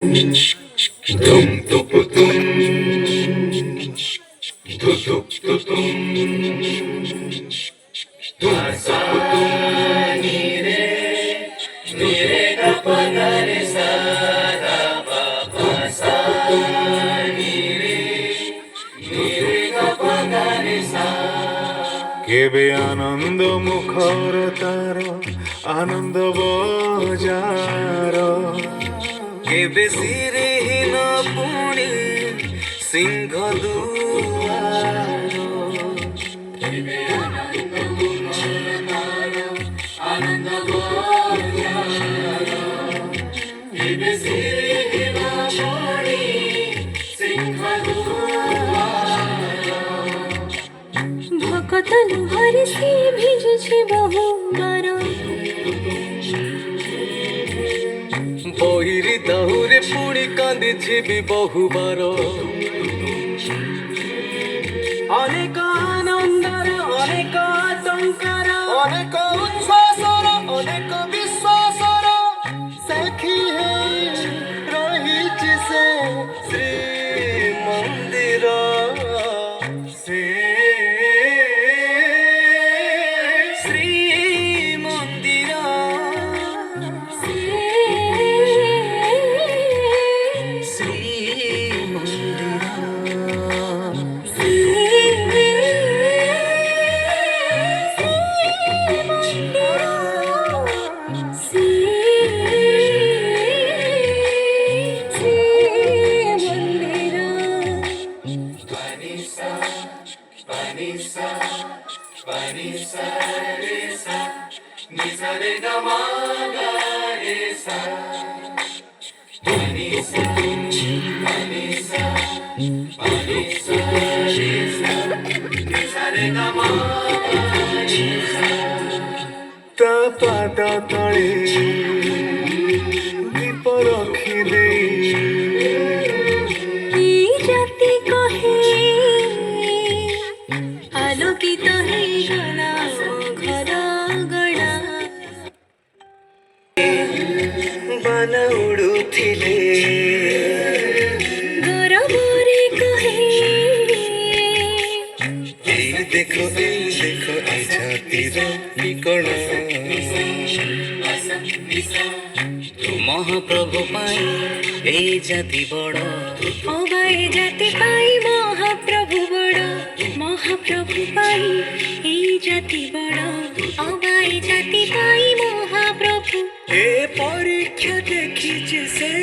Dum dum dum dum dum কেবে আনন্দ মুখর তার আনন্দ বজার কেবে সিরিহীন পুଣି সিংহ দুয়ার কেবে আনন্দ মুখর তার আনন্দ বজার কেবে সিরিহীন পুଣି সিংহ ভকত লুহারে সে ভিজেছে বহুবার বহিরি দাহুরে পুଣି কাঁদিছি ବି বহুবার অনেক আনন্দর অনেক আতঙ্কর অনেক উচ্ছ্বাসর অনেক বিশ্বাসর সাক্ষী ହେଇ ରହିଛି ସେ ଶ୍ରୀମନ୍ଦିର ଶ୍ରୀମନ୍ଦିର ତା ପାଦ ତଳେ ଦୀପ ରଖିଦେଇ এই জাতি কহে আলোকিত ହେଇଗଲା ଘର ଗଣା ବାନ ଉଡୁଥିଲେ ଗରବରେ କହେ ଏଇ ଦେଖ ଏ ଛାତିର ନିକଣ ମହାପ୍ରଭୁ ପାଇଁ এই জাতি বড় অবা এ জাতি পাই মহাপ্রভু বড় মহাপ্রভু পাই এই জাতি বড় অবা এ জাতি পাই মহাপ্রভু এ পরীক্ষা দেখিছে সে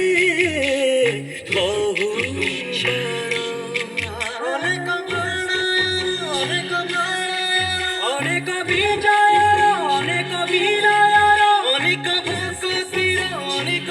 বহু অনেক অনেক বিজয়র অনেক বিনয়র অনেক ভক্তির অনেক